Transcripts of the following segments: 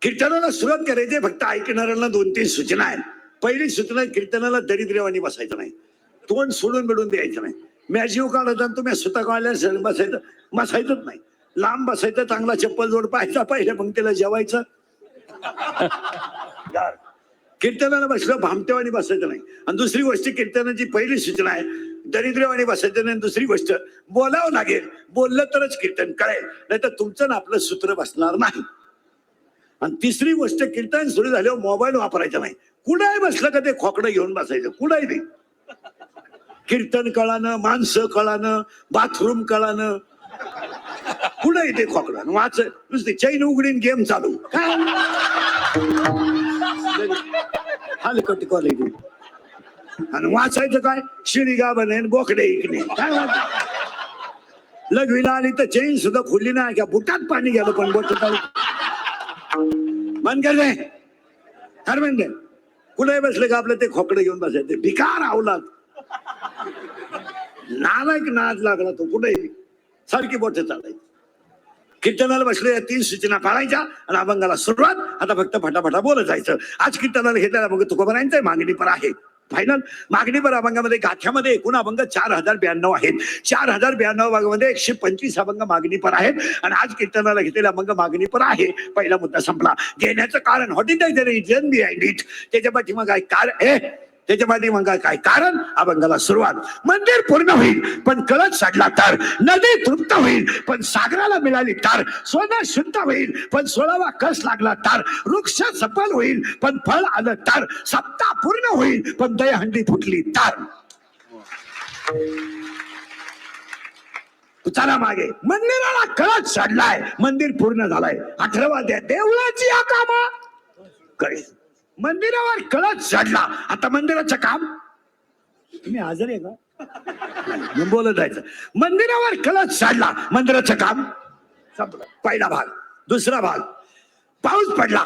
कीर्तनाला सुरुवात करायची, फक्त ऐकणाऱ्यांना 2-3 सूचना आहेत. पहिली सूचना, कीर्तनाला दरिद्रवाणी बसायचं नाही, तोंड सोडून बिडून द्यायचं नाही. मॅजिव काढत तुम्ही सुता काढल्या बसायचंच नाही. लांब बसायचं, चांगला चप्पल जोड पाहायचा पाहिजे, मग त्याला जेवायचं. कीर्तनाला बसलं भामटेवाणी बसायचं नाही. आणि दुसरी गोष्ट, कीर्तनाची पहिली सूचना आहे दरिद्रवाणी बसायचं नाही. दुसरी गोष्ट, बोलावं लागेल, बोललं तरच कीर्तन कळेल, नाही तर तुमचं ना आपलं सूत्र बसणार नाही. आणि तिसरी गोष्ट, कीर्तन सुरू झाल्यावर मोबाईल वापरायचा नाही. कुठेही बसलं का ते खोकडं घेऊन बसायचं, कुठेही नाही. कीर्तन कळानं, माणसं कळानं, बाथरूम कळानं, कुठेही ते खोकडं वाच, नुसते चैन उघडीन गेम चालू. काय हलकट कॉलेज आणि वाचायचं काय, शिळीगा बनेन बोकडे इकणे. काय लघवीला आली तर चैन सुद्धा खुलली नाही, का बुटात पाणी गेलं पण बोट मन कर रे. हरमेंदे कुठे बसले का आपलं ते खोकडे घेऊन बसायचे. भिकार आवलात, नालायक नाद लागला तो, कुठेही सारखी बोट चालायची. कीर्तनाला बसले, या 3 सूचना पाळायच्या आणि अभंगाला सुरुवात. आता फक्त फटाफटा बोलत जायचं. आज कीर्तनाला घेतलेला मग तुकोबारायांचा मागणी पर आहे. फायनल मागणी पर अभंगामध्ये गाथ्यामध्ये एकूण अभंग 4092 आहेत. 4092 अभंगामध्ये 125 अभंग मागणी पर आहेत. आणि आज कीर्तनाला घेतलेला अभंग मागणी पर आहे. पहिला मुद्दा संपला. घेण्याचं कारण, what is the reason behind it, त्याच्या पाठीमागे काय कारण, त्याच्या पाठीमागे काय कारण. अभंगाला सुरुवात. मंदिर पूर्ण होईल पण कळत सडला तर, नदी तृप्त होईल पण सागराला मिळाली तर, सोनं शुद्ध होईल पण 16वा कस लागला तर, वृक्ष सफल होईल पण फळ आलं तर, सप्ताह पूर्ण होईल पण दहीहंडी फुटली तर. चला मागे. मंदिराला कळत सडलाय, मंदिर पूर्ण झालाय. 18वा अध्याय, देवळाची या कामा कळेल. मंदिरावर कळत चढला, आता मंदिराचं काम. तुम्ही हजर आहे का, बोलत जायचं. मंदिरावर कळत चढला, मंदिराचं काम संपलं. पहिला भाग. दुसरा भाग, पाऊस पडला,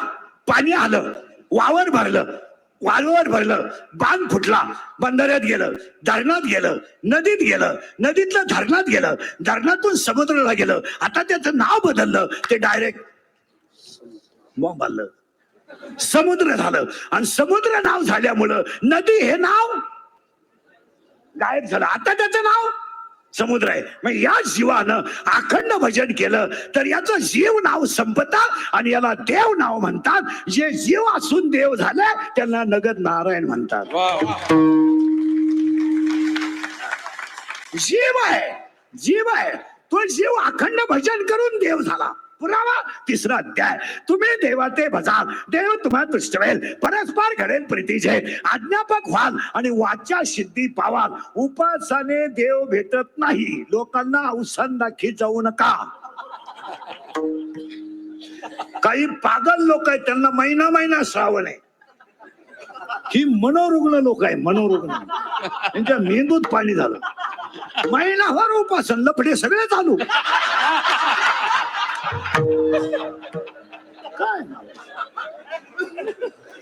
पाणी आलं, वावर भरलं, बांध फुटला, बंधाऱ्यात गेलं, धरणात गेलं, नदीत गेलं, नदीतलं धरणात गेलं, धरणातून समुद्राला गेलं. आता त्याचं नाव बदललं, ते डायरेक्ट बांधलं, समुद्र झालं. आणि समुद्र नाव झाल्यामुळं नदी हे नाव गायब झालं. आता त्याचं नाव समुद्र आहे. मग या जीवानं अखंड भजन केलं तर याचं जीव नाव संपतं आणि याला देव नाव म्हणतात. जे जीव असून देव झाले त्यांना नगद नारायण म्हणतात. जीव आहे तो जीव अखंड भजन करून देव झाला. पुरावा 3रा अध्याय. तुम्ही देवाचे भजाल, देव तुम्हाला तुष्ट होईल, परस्पर घडेल प्रीती जय, आज्ञापक व्हाल आणि वाचा सिद्धी पावाल. उपासाने देव भेटत नाही. लोकांना औषध दाखी जाऊ नका. काही पागल लोक आहेत, त्यांना महिना श्रावण आहे. ही मनोरुग्ण लोक आहे, मनोरुग्ण. त्यांच्या मेंदूत पाणी झालं. महिनाभर उपासन, लफडे सगळे चालू. काय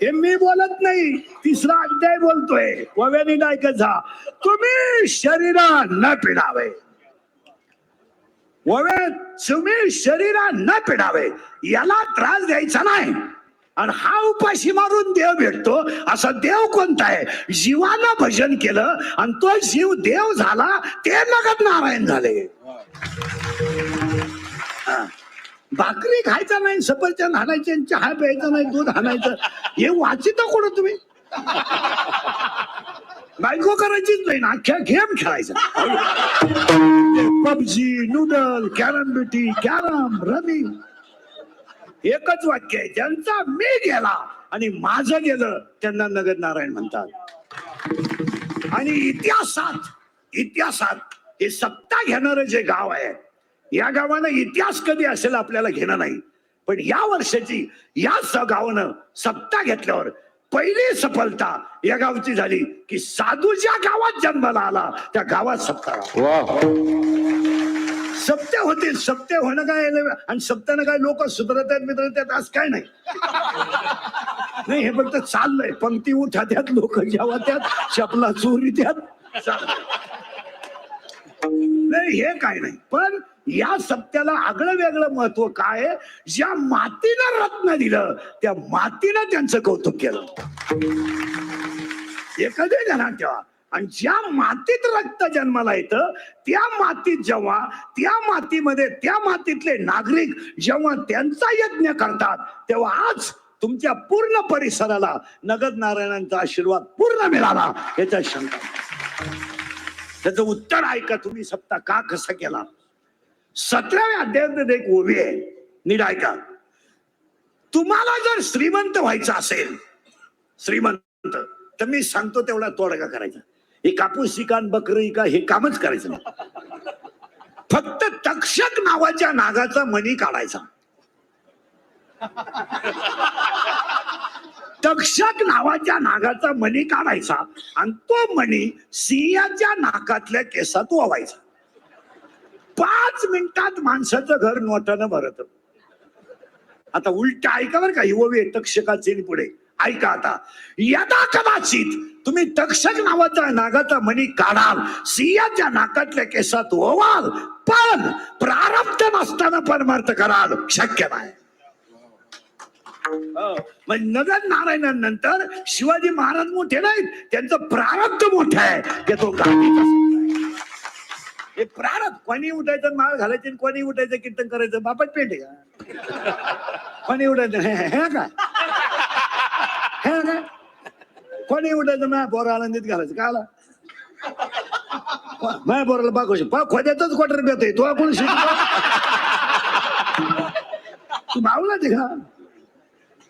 हे मी बोलत नाही, 3रा अध्याय बोलतोय. वव्यानी ऐकायचा, तुम्ही शरीरा न पिडावे. तुम्ही शरीरा न पिडावे, याला त्रास द्यायचा नाही. आणि हा उपाशी मारून देव भेटतो, असा देव कोणता आहे? जीवानं भजन केलं आणि तो जीव देव झाला, ते नगद नारायण झाले. भाकरी खायचा नाही, सफरचंद हाणायचे, चहा प्यायचा नाही, दूध हाणायचं, हे वाचित कोण तुम्ही? बायको करायचीच नाही ना, अख्ख्या गेम खेळायचा. पबजी, नूडल, कॅरम बिटी, कॅरम, रमी. एकच वाक्य आहे, ज्यांचा मी गेला आणि माझं गेलं त्यांना नगद नारायण म्हणतात. आणि इतिहासात हे सत्ता घेणारं जे गाव आहे, या गावानं इतिहास कधी असेल आपल्याला घेणं नाही. पण या वर्षाची या गावानं सत्ता घेतल्यावर पहिली सफलता या गावची झाली की साधू ज्या गावात जन्माला आला त्या गावात सत्ता. सत्य होतील, सत्य होणं काय, आणि सत्यानं काय लोक सुधरतात मित्रतात असं काय नाही. हे फक्त चाललंय. पंक्ती उठा त्यात, लोक जेव्हा त्यात, चपला चोरी त्यात, नाही हे काय नाही. पण या सप्त्याला आगळं वेगळं महत्व काय आहे? ज्या मातीनं रत्न दिलं त्या मातीनं त्यांचं कौतुक केलं. एखादे ध्यानात ठेवा. आणि ज्या मातीत रक्त जन्माला येतं त्या मातीत जेव्हा त्या मातीमध्ये त्या मातीतले नागरिक जेव्हा त्यांचा यज्ञ करतात तेव्हा आज तुमच्या पूर्ण परिसराला नगद नारायणांचा आशीर्वाद पूर्ण मिळाला याच्या शंका. त्याचं उत्तर ऐका तुम्ही. सप्ताह का कसा केला? 17व्या अध्यायात एक ओवी आहे, नीट ऐका. तुम्हाला जर श्रीमंत व्हायचं असेल, श्रीमंत, तर मी सांगतो तेवढा तोडगा करायचा. हे कापूस इका बकर इका हे कामच करायचं नाही. फक्त तक्षक नावाच्या नागाचा मणी काढायचा. तक्षक नावाच्या नागाचा मणी काढायचा आणि तो मणी सिंहाच्या नाकातल्या केसात ओवायचा. 5 मिनिटात माणसाचं घर नोटानं भरत. आता उलट ऐका बरं का, ही ओवी तक्षकाची पुढे ऐका. आता यदा कदाचित तुम्ही तक्षक नावाच्या नागाचा मणी काढाल, सिंहाच्या नाकातल्या केसात ओवाल, पण प्रारब्ध नसताना परमार्थ कराल, शक्य नाही. नगद नारायणानंतर शिवाजी महाराज मोठे नाहीत, त्यांचं प्रारब्ध मोठं आहे की तो हे प्रारब्ध. कोणी उठायचं माळ घालायचे, कोणी उठायचं कीर्तन करायचं, बापाच पेट आहे का? कोणी उठायचं हे का? हे का? कोणी उठायचं माझ्या पोरा आनंदीत घालायचं का? आला माझ्या पोराला बाकोशी खोद्यातच क्वार्टर देतोय तो. कोण तू भावला ते का?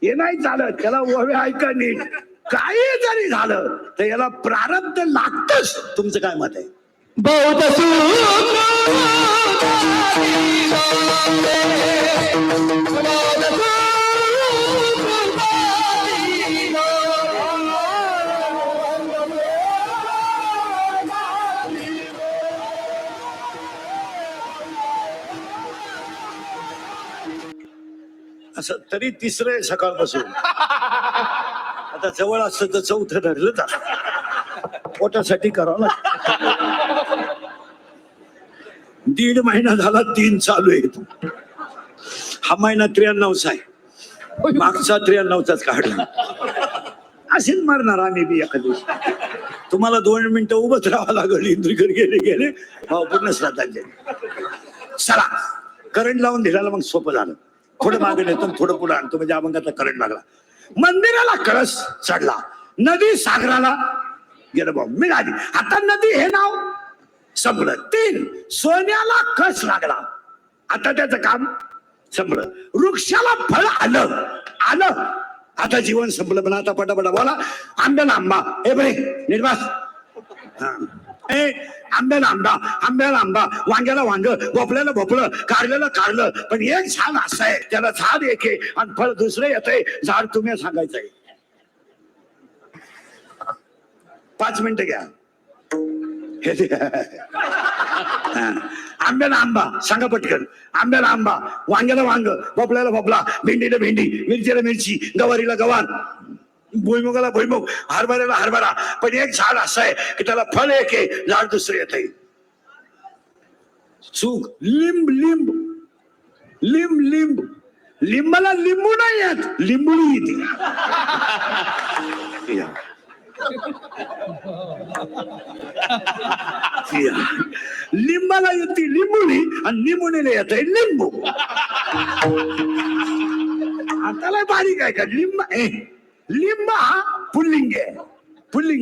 हे नाही चालत. त्याला ओवे ऐका नीट. काही जरी झालं तर याला प्रारब्ध लागतच. तुमचं काय मत आहे? असं तरी तिसरं सकाळपासून. आता जवळ असतं तर चौथं धरलं तर पोटासाठी करावं लागतं. 1.5 महिना झाला, 3 चालू आहेत. हा महिना 93चा आहे, मागचा 93चाच काढला. असेच मारणार आम्ही बी एका दिवशी. तुम्हाला 2 मिनिटं उभंच राहावं लागलं. इंद्रिकर गेले पूर्ण श्रद्धांजली. चला, करंट लावून दिला मग सोपं झालं. थोडं मागे नेतो, थोडं पुढे आणतो, म्हणजे अभंगातला करंट लागला. मंदिराला कळस चढला, नदी सागराला गेलं भाऊ मिळाली. आता नदी हे नाव संपलं. 3 सोन्याला कस लागला, आता त्याचं काम संपलं. वृक्षाला फळ आलं, आता जीवन संपलं. पण आता पटापटा बोला. आंब्याला आंबा, हे बरे निर्वास. आंब्याला आंबा, वांग्याला वांग, भोपळ्याला भोपळं, कारल्याला कारलं. पण एक झाड असं आहे, त्याला झाड एक आहे आणि फळ दुसरं येतंय. झाड तुम्ही सांगायचंय. 5 मिनिटं घ्या. आंब्याला आंबा सांगा पटकन. आंब्याला आंबा, वांग्याला वांग, भोपळ्याला भोपळा, भेंडीला भेंडी, मिरचीला मिरची, गवारीला गवार, भुईमुगाला भुईमुग, हरभऱ्याला हरभरा. पण एक झाड असं आहे की त्याला फळ एक आहे, झाड दुसरं येत आहे. चूक. लिंब लिंबाला लिंबू नाही येत, लिंबुळी येते. लिंबाला येते लिंबुळी आणि लिंबुणीला येत आहे लिंबू. आता बारीक आहे का? लिंब हा पुल्लिंग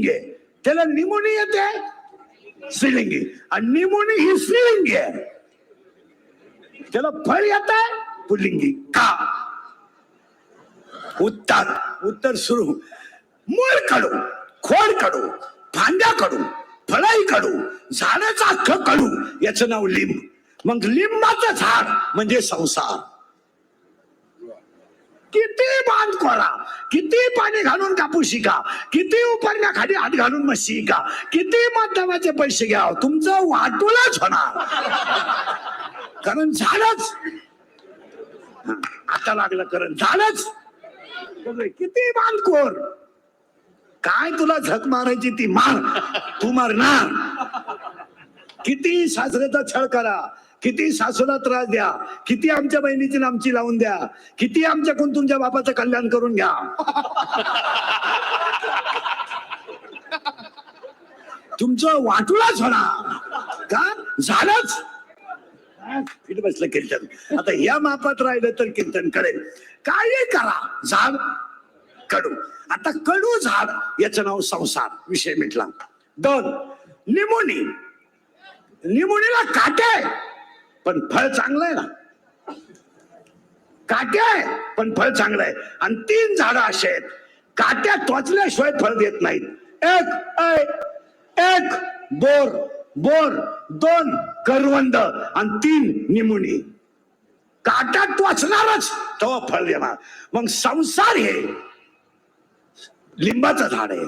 आहे, त्याला निमोनी येते स्त्रीलिंगी, आणि निमोनी ही स्त्रीलिंगी आहे. त्याला फळ येत आहे पुल्लिंगी का? उत्तर सुरू. मूळ कडू, खोड कडू, फांद्या कडू, फळाई कडू, झाडाचा अख्ख कडू, याचं नाव लिंब. मग लिंबाचं झाड म्हणजे संसार. किती बांध कोरा, किती पाणी घालून कापूस शिका, किती उपरण्याखाली हात घालून मग शिका, किती माध्यमाचे पैसे घ्या, तुमचं वाटोळच होणार. कारण झाडच आता लागलं, कारण झाडच. किती बांधकोर, काय तुला झक मारायची ती मार, तू मारणार. किती सासऱ्याचा छळ करा, किती सासूला त्रास द्या, किती आमच्या बहिणीची आमची लावून द्या, किती आमच्याकडून तुमच्या बापाचं कल्याण करून घ्या, तुमचं वाटूलाच होणार का? झालंच. फिट बसलं कीर्तन. आता या मापात राहिलं तर कीर्तन करेल. काय करा, झाड कडू. आता कडू झाड याचं नाव संसार, विषय मिटला. 2 निमोनी. निमोनीला काटे आहे पण फळ चांगलं आहे ना. काटे आहे पण फळ चांगलं आहे. आणि 3 झाडं असे आहेत काट्या टोचल्याशिवाय फळ देत नाहीत. एक बोर, बोर 2 करवंद आणि 3 निमोनी. काटा टोचणारच तो फळ देणार. मग संसार हे लिंबाचं झाड आहे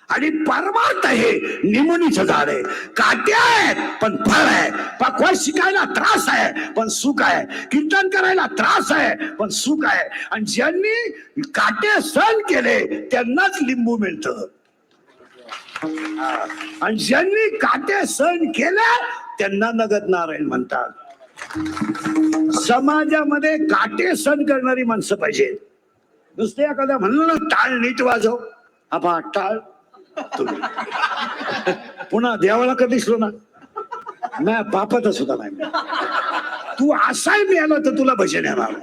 आणि परमार्थ हे निमोनीचं झाड आहे. काटे आहेत पण फळ आहे. पकवान शिकायला त्रास आहे पण सुख आहे. कीर्तन करायला त्रास आहे पण सुख आहे. आणि ज्यांनी काटे सहन केले त्यांनाच लिंबू मिळतं. आणि ज्यांनी काटे सहन केले त्यांना नगद नारायण म्हणतात. समाजामध्ये काटे सहन करणारी माणसं पाहिजे. नुसते एखाद्या म्हणलं ना टाळ नीट वाजव, आबा टाळ तुम्ही पुन्हा देवाला कधी दिसलो ना नाही बापातच होता नाही. तू असाही मिळाला तर तुला भजन येणार.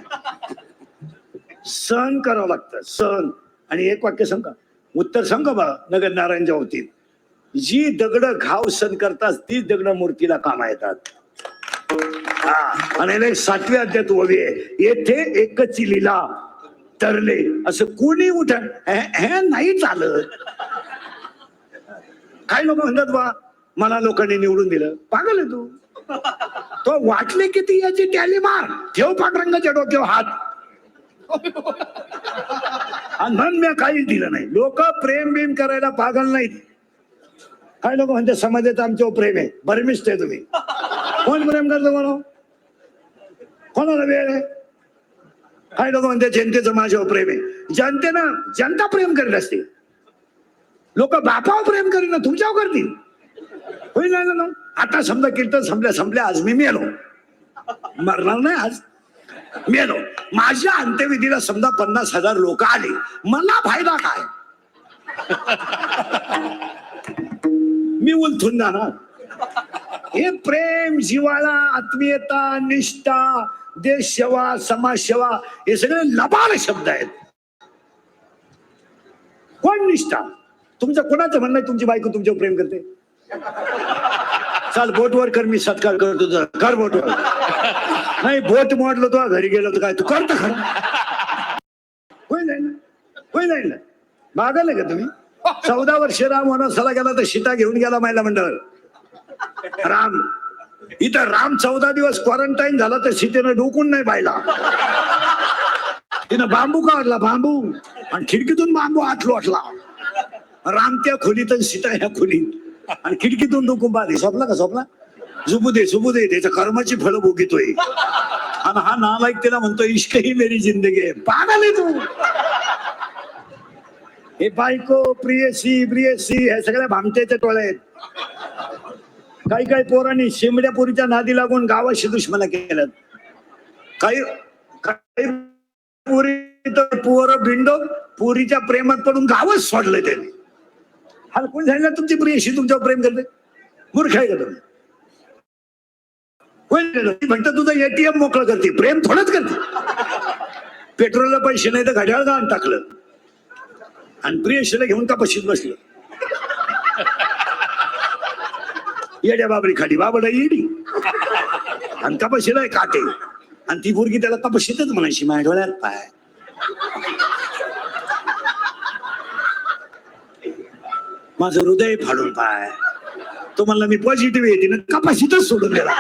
सहन करावं लागतं, सहन. आणि एक वाक्य सांगा, उत्तर सांगा बा नगर नारायणच्या बाबतीत. जी दगड घाव सहन करतात तीच दगड मूर्तीला कामा येतात. आणि 7व्या अध्यायात ओवी आहे, येथे एकच लीला तरले. असं कोणी उठ हे नाही चालत. काही लोक म्हणतात बा मला लोकांनी निवडून दिलं. पागल आहे तू. तो वाटले किती याची टॅली मार, ठेव पांडुरंगाच्या डोक्यावर हात. आणि मी काहीच दिलं नाही. लोक प्रेम बिम करायला पागल नाहीत. काही लोक म्हणतात समाजात आमच्यावर प्रेम आहे. बरमिस्त आहे तुम्ही. कोण प्रेम करतो म्हणून? कोणाला वेळ आहे? काही लोक म्हणतात जनतेचं माझ्यावर प्रेम आहे. जनतेनं जनता प्रेम करीत असते. लोक बापावर प्रेम करीत ना तुमच्यावर करतील. होईल ना. आता समजा कीर्तन संपल्या आज मी मेलो. मरणार नाही आज, मेलो. माझ्या अंत्यविधीला समजा 50,000 लोक आले, मला फायदा काय? मी उलथून जाणार. हे प्रेम, जिव्हाळा, आत्मीयता, निष्ठा, देश सेवा, समाज सेवा हे सगळे लबाड शब्द आहेत. कोण निष्ठा? तुमचं कोणाचं म्हणणं आहे तुमची बायको तुमच्यावर प्रेम करते? चाल बोटवर कर, मी सत्कार करतो. कर बोटवर. नाही बोट मोडलो तो घरी गेलो तर काय तू करतो खरं? होईल ना, होईल ना. मागाल का तुम्ही? 14 वर्ष राम वनवासाला गेला तर सीता घेऊन गेला महिला मंडळ. राम इथं राम 14 दिवस क्वारंटाईन झाला तर सीतेनं डोकून नाही पाहिला. तिनं बांबू काढला, बांबू, आणि खिडकीतून बांबू आत लोटला. राम त्या खोलीत आणि सीता ह्या खोलीत, आणि खिडकीतून डोकून पाहते. झोपला का? झोपला. झोपू दे, झोपू दे. त्याच्या कर्माची फळं भोगितोय. आणि हा नालायक त्याला म्हणतो इश्क ही मेरी जिंदगी आहे. पागल आहे तू. हे बायको, प्रियसी, प्रियसी हे सगळ्या भामट्याच्या टोळ्या आहेत. काही पोरांनी शेंबड्या पोरीच्या नादी लागून गावाशी दुश्मना केल्यात. काही पोरी पोरं भिंडो पोरीच्या प्रेमात पडून गावच सोडलंय त्यांनी. हा कोण सांगितलं तुमची प्रियशी तुमच्यावर प्रेम करते? मूर्ख आहे का तुम्ही? फक्त तुझं एटीएम मोकळं करते, प्रेम थोडंच करते. पेट्रोलला पैसे नाही तर घड्याळ गाण टाकलं आणि प्रियशीला घेऊन का पशीत बसलं. येड्या बाबरी खाली बाबडा येडी आणि कपाशीला काटे, आणि ती पोरगी त्याला कपाशीतच म्हणायची माझ्या डोळ्यात पाय. माझं हृदय फाडून पाय. तो म्हणला मी पॉझिटिव्ह येते ना, कपाशीतच सोडून दिला.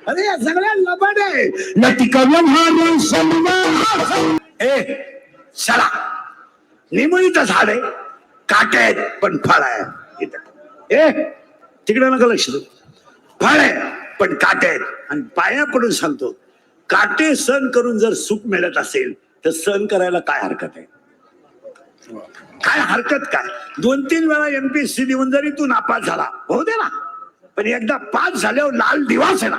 अरे या सगळ्या लबाड आहे. चला निमोनीचं झाड आहे, काटे आहेत पण फळ आहे. तिकडे नका लक्ष देऊ. फळ आहे पण काटे आहेत. आणि पाया पडून सांगतो, काटे सहन करून जर सुख मिळत असेल तर सहन करायला काय हरकत आहे? काय हरकत काय? 2-3 वेळा MPSC देऊन जरी तू नापास झाला, होऊ दे ना. पण एकदा पास झाल्यावर लाल दिवास आहे ना.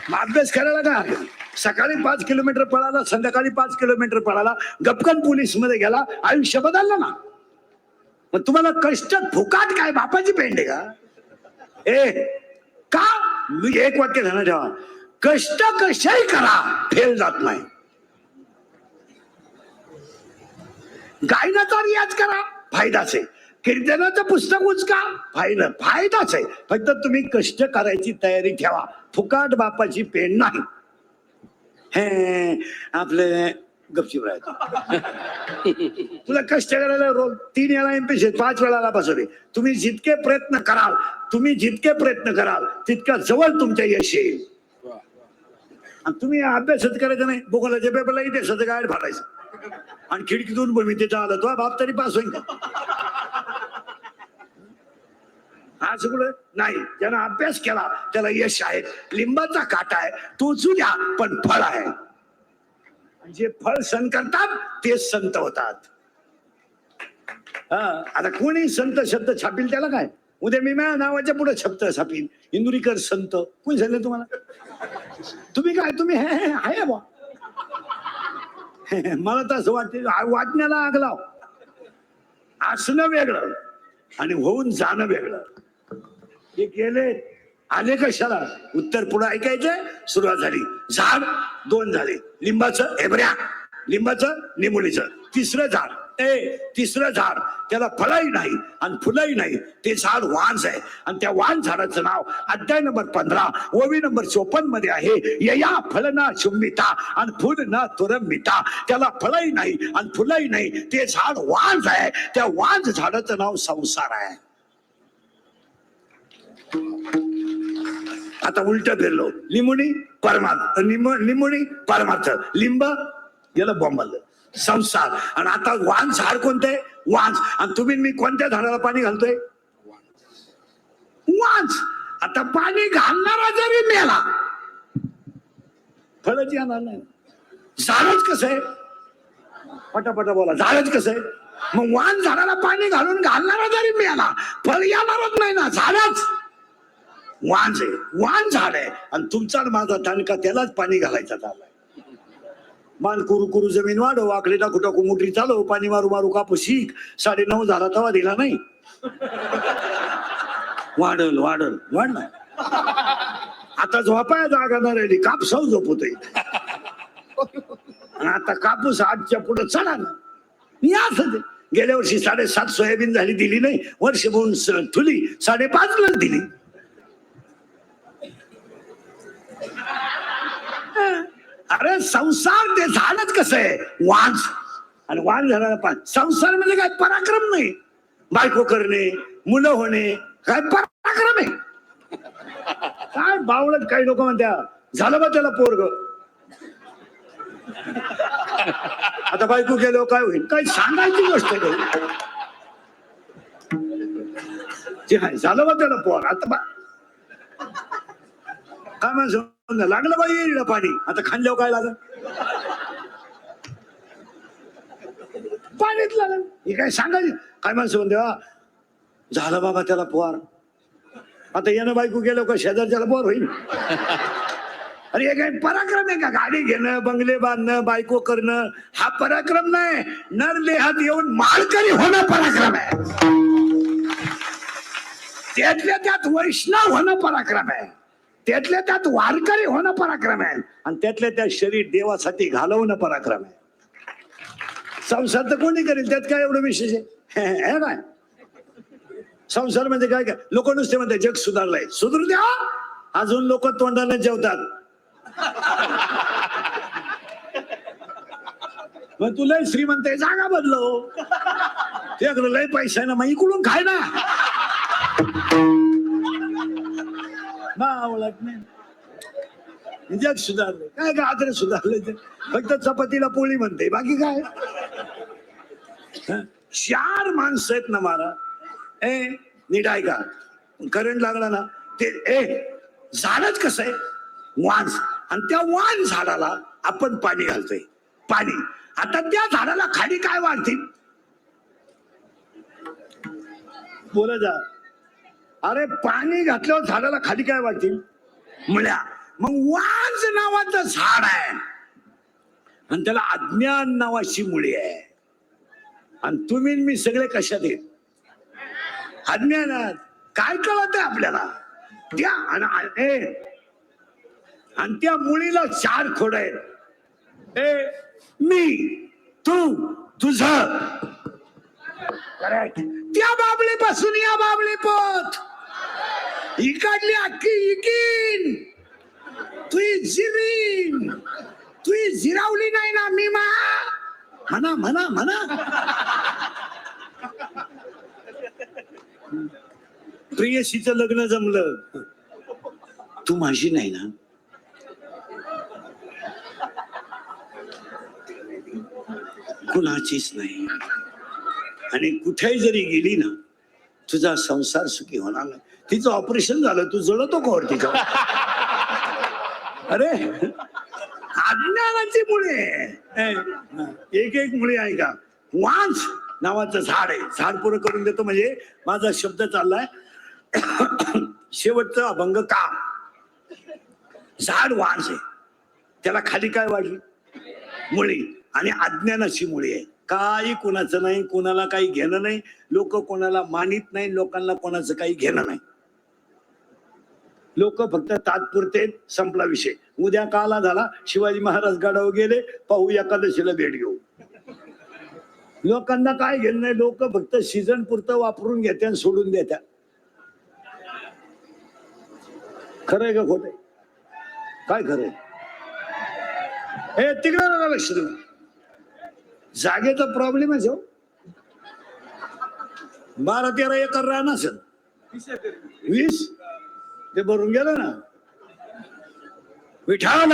मग अभ्यास करायला काय, सकाळी 5 किलोमीटर पळाला, संध्याकाळी 5 किलोमीटर पळाला, गपकन पोलीस मध्ये गेला, आयुष्य बदललं ना. मग तुम्हाला कष्ट फुकाट काय बापाची पेंड आहे का? का मी एक वाक्य ध्यानात ठेवा, कष्ट कशाही करा फेल जात नाही. गायनाचा रियाज करा फायदाच आहे, कीर्तनाचं पुस्तक उचका फायदाच आहे. फक्त तुम्ही कष्ट करायची तयारी ठेवा, फुकाट बापाची पेंड नाही. हे आपले गपचूप राहायचं. तुला कष्ट करायला रोज 3 वेळा एमपीसी 5 वेळाला बसवले. तुम्ही जितके प्रयत्न कराल तितका जवळ तुमच्या यश येईल. आणि तुम्ही अभ्यासच करायचा नाही, भूगोलाच्या पेपरला इतिहासाचं गाड फाडायचं आणि खिडकीतून भूमितीचा आला तो बाप तरी पास होईल का? हा सगळं नाही. ज्यानं अभ्यास केला त्याला यश आहे. लिंबाचा काटा आहे, टोचू द्या पण फळ आहे. जे फळ सण करतात तेच संत होतात. आता कोणी संत शब्द छापील त्याला काय, उद्या मी माझ्या नावाच्या पुढे शब्द छापील, इंदुरीकर संत. कोणी सांगितलं तुम्हाला? तुम्ही काय, तुम्ही आहे बा. मला तर असं वाटते वाटण्याला आग लाव. असणं वेगळं आणि होऊन जाणं वेगळं. हे गेले आले कशाला, उत्तर पुढे ऐकायचं. सुरुवात झाली, झाड 2 झाले, लिंबाचं हेबऱ्या, लिंबाचं निमुळीचं. तिसरं झाड त्याला फळही नाही आणि फुलंही नाही, ते झाड वांज आहे. आणि त्या वांज झाडाचं नाव अध्याय नंबर 15 ओवी नंबर 54 मध्ये आहे. यया फल ना शुंबिता आणि फुल ना तुरंबिता. त्याला फळही नाही आणि फुलंही नाही, ते झाड वांज आहे. त्या वांज झाडाचं नाव संसार आहे. आता उलट फिरलो, लिंबुणी परमार्थ, लिंबुणी परमार्थ, लिंब गेलं बॉम्बल संसार. आणि आता वांज झाड कोणते, वांज. आणि तुम्ही मी कोणत्या झाडाला पाणी घालतोय, वांज. आता पाणी घालणारा जरी मेला फळच येणार नाही. झाडच कसं आहे, पटापटा बोला, झाडच कसं आहे. मग वांज झाडाला पाणी घालून घालणारा जरी मेला फळ येणारच नाही ना. झाडच वांज आहे, वांज झाड आहे. आणि तुमचा माझा दणका त्यालाच पाणी घालायचा झालाय. मान कुरू कुरू जमीन वाढव, आकडे टाकू टाकू मोटरी चालव, पाणी मारू मारू कापू शिक. 9:30 झाला तवा दिला नाही. वाढणार. आता झोपाय जागा न राहिली, कापसाव झोपतोय. आता कापूस 8च्या पुढे चढा ना. मी असं गेल्या वर्षी 7.5 सोयाबीन झाली, दिली नाही. वर्ष होऊन ठुली 5.5 दिली. अरे संसार ते झाडच कसं आहे, वांज. आणि वांज झाडाला पाणी. संसार म्हणजे काय पराक्रम नाही, बायको करणे, मुलं होणे काय पराक्रम आहे. काय बावळत काही लोक म्हणतात झालं बा त्याला पोरग. आता बायको गेलो काय होईल, काय सांगायची गोष्ट नाही. झालं बा त्याला पोर. आता काय म्हणतो लागलं बा येईल पाणी. आता खाल्ल्यावर काय लागलं, पाणीच लागलं. हे काय सांगायचं, काय माणसं म्हणते झालं बाबा त्याला पोर. आता येणं बायको गेलो का शेजारच्याला पोर होईल. अरे हे काय पराक्रम आहे का? गाडी घेणं, बंगले बांधणं, बायको करणं हा पराक्रम नाही. नरदेहात येऊन माळकरी होणं पराक्रम आहे. त्यातल्या त्यात वैष्णव होणं पराक्रम आहे. त्यातल्या त्यात वारकरी होणं पराक्रम आहे. आणि त्यातल्या त्यात शरीर देवासाठी घालवणं पराक्रम आहे. संसार तर कोणी करेल, त्यात काय एवढं विशेष आहे काय? संसार म्हणजे काय काय लोक नुसते म्हणते जग सुधारलंय, सुधरू द्या. अजून लोक तोंडाने जेवतात. मग तुला श्रीमंत आहे, जागा बदलो. ते लय पैसा आहे ना, मग इकडून खाय ना. जग सुधारले काय का आदर सुधारले, फक्त चपातीला पोळी म्हणते, बाकी काय. 4 माणसं आहेत ना मारा. नीट ऐका, करंट लागला ना ते झाडच कसं आहे, वांज. आणि त्या वांज झाडाला आपण पाणी घालतोय, पाणी. आता त्या झाडाला खाली काय वाढतील, बोला जा. अरे पाणी घातल्यावर झाडाला खाली काय वाटतील? मुळ्या. मग वांज नावाचं झाड आहे आणि त्याला अज्ञान नावाची मुळी आहे. आणि तुम्ही मी सगळे कशात आहेत? अज्ञानात. काय कळत आहे आपल्याला? त्या आणि त्या मुळीला 4 खोड आहेत. मी, तू, तुझं. त्या बाबळीपासून या बाबळी पोत इकडली अख्खी इकीन. तुही जिरीन. तुही जिरावली नाही ना मी म्हणा म्हणा म्हणा. प्रियसीचं लग्न जमलं, तू माझी नाही ना. कुणाचीच नाही. आणि कुठेही जरी गेली ना तुझा संसार सुखी होणार नाही. तिचं ऑपरेशन झालं, तू जळतो कोर तिचं. अरे अज्ञानाची मुळे एक एक मुळे आहे का. वांस नावाचं झाड आहे. झाड पुरं करून देतो म्हणजे माझा शब्द चाललाय. शेवटचा अभंग का. झाड वांस आहे, त्याला खाली काय वाढली? मुळी. आणि अज्ञानाची मुळी आहे. काही कोणाचं नाही, कोणाला काही घेणं नाही. लोक कोणाला मानित नाही, लोकांना कोणाचं काही घेणं नाही. लोक फक्त तात्पुरते. संपला विषय. उद्या काला झाला, शिवाजी महाराज गडावर गेले, पाहू एकादशीला भेट घेऊ. लोकांना काय घेणं नाही. लोक फक्त सीझन पुरतं वापरून घेते आणि सोडून देत्या. खरंय का खोटंय? काय खरंय? हे तिकडे नका लक्ष देऊ. जागेचा प्रॉब्लेम आहे. 12-13 एकर रान असेल. 20 ते भरून गेलं ना. विठाल